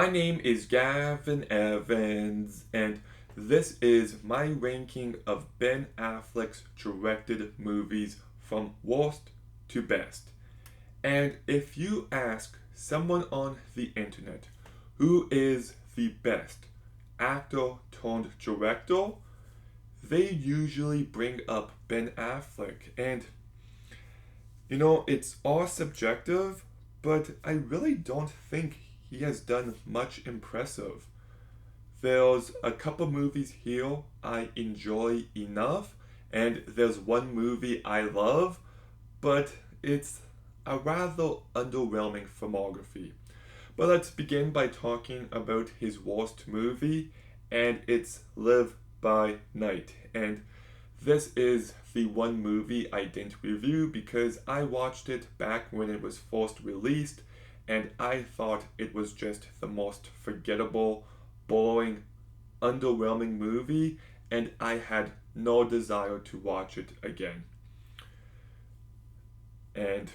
My name is Gavin Evans, and this is my ranking of Ben Affleck's directed movies from worst to best. And if you ask someone on the internet who is the best actor turned director, they usually bring up Ben Affleck. And it's all subjective, but I really don't think he has done much impressive. There's a couple movies here I enjoy enough, and there's one movie I love, but it's a rather underwhelming filmography. But let's begin by talking about his worst movie, and it's Live by Night. And this is the one movie I didn't review because I watched it back when it was first released, and I thought it was just the most forgettable, boring, underwhelming movie, and I had no desire to watch it again. And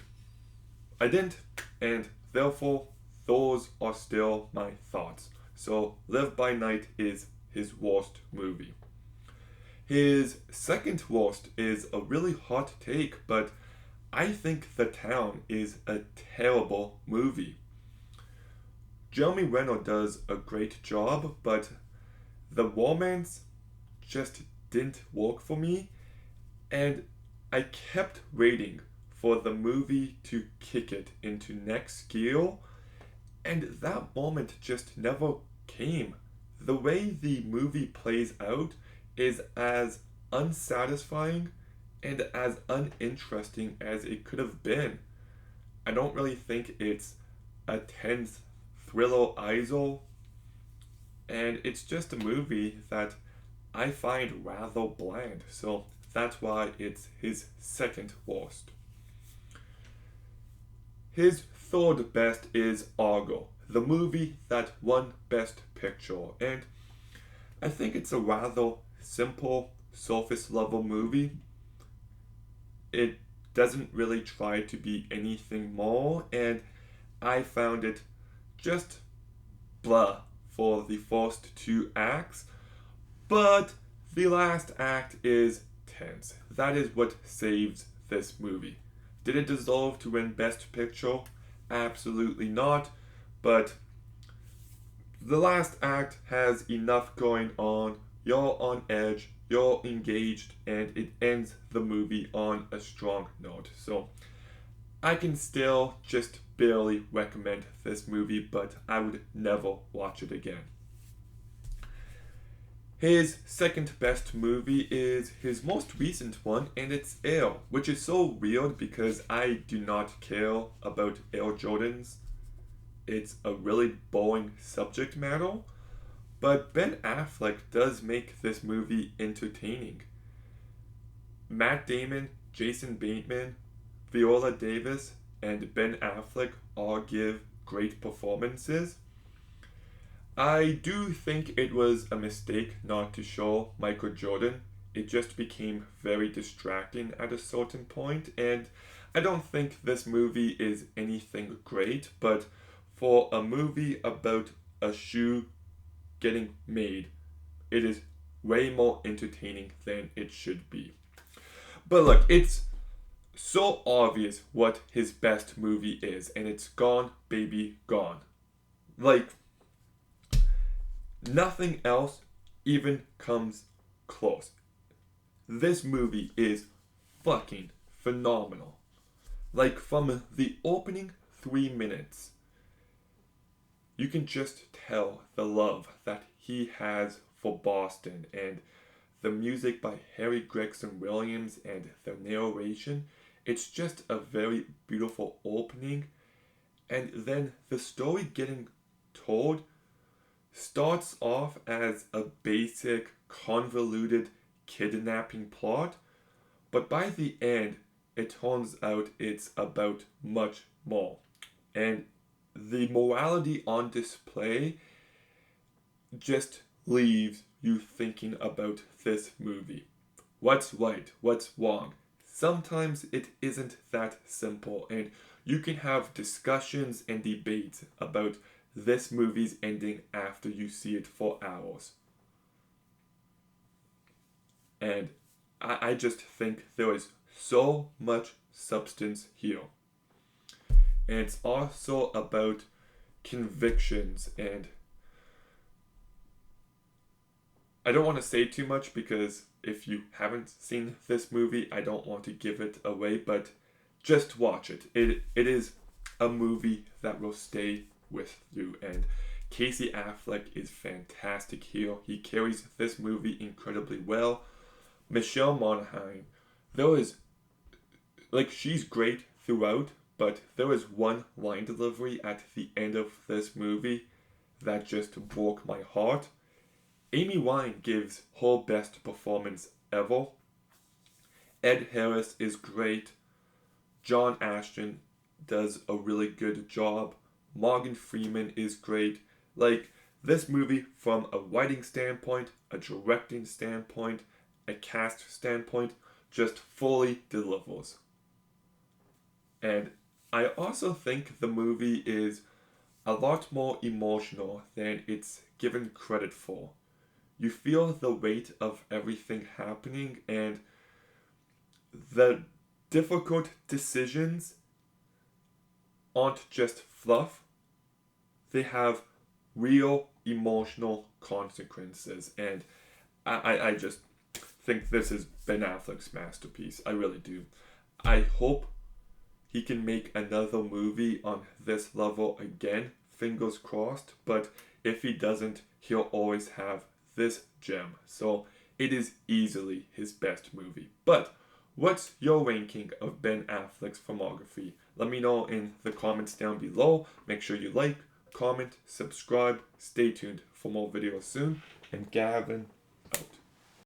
I didn't, and therefore, those are still my thoughts. So, Live by Night is his worst movie. His second worst is a really hot take, but I think The Town is a terrible movie. Jeremy Renner does a great job, but the romance just didn't work for me, and I kept waiting for the movie to kick it into next gear, and that moment just never came. The way the movie plays out is as unsatisfying and as uninteresting as it could have been. I don't really think it's a tense thriller either, and it's just a movie that I find rather bland, so that's why it's his second worst. His third best is Argo, the movie that won Best Picture, and I think it's a rather simple, surface level movie. It doesn't really try to be anything more, and I found it just blah for the first two acts, but the last act is tense. That is what saves this movie. Did it deserve to win Best Picture? Absolutely not, but the last act has enough going on. You're on edge, you're engaged, and it ends the movie on a strong note. So I can still just barely recommend this movie, but I would never watch it again. His second best movie is his most recent one, and it's Air, which is so weird because I do not care about Air Jordans. It's a really boring subject matter, but Ben Affleck does make this movie entertaining. Matt Damon, Jason Bateman, Viola Davis, and Ben Affleck all give great performances. I do think it was a mistake not to show Michael Jordan. It just became very distracting at a certain point, and I don't think this movie is anything great, but for a movie about a shoe getting made, it is way more entertaining than it should be. But look, it's so obvious what his best movie is, and it's Gone, Baby, Gone. Like, nothing else even comes close. This movie is fucking phenomenal. Like, from the opening 3 minutes, you can just tell the love that he has for Boston, and the music by Harry Gregson Williams and the narration. It's just a very beautiful opening, and then the story getting told starts off as a basic, convoluted kidnapping plot, but by the end, it turns out it's about much more. And the morality on display just leaves you thinking about this movie. What's right? What's wrong? Sometimes it isn't that simple, and you can have discussions and debates about this movie's ending after you see it for hours. And I just think there is so much substance here. And it's also about convictions, and I don't want to say too much because if you haven't seen this movie, I don't want to give it away, but just watch it. It is a movie that will stay with you, and Casey Affleck is fantastic here. He carries this movie incredibly well. Michelle Monaghan, there is, like, she's great throughout, but there is one line delivery at the end of this movie that just broke my heart. Amy Wine gives her best performance ever. Ed Harris is great. John Ashton does a really good job. Morgan Freeman is great. Like, this movie, from a writing standpoint, a directing standpoint, a cast standpoint, just fully delivers. And I also think the movie is a lot more emotional than it's given credit for. You feel the weight of everything happening, and the difficult decisions aren't just fluff, they have real emotional consequences. And I just think this is Ben Affleck's masterpiece. I really do. I hope he can make another movie on this level again, fingers crossed, but if he doesn't, he'll always have this gem. So it is easily his best movie. But what's your ranking of Ben Affleck's filmography? Let me know in the comments down below. Make sure you like, comment, subscribe. Stay tuned for more videos soon. And Gavin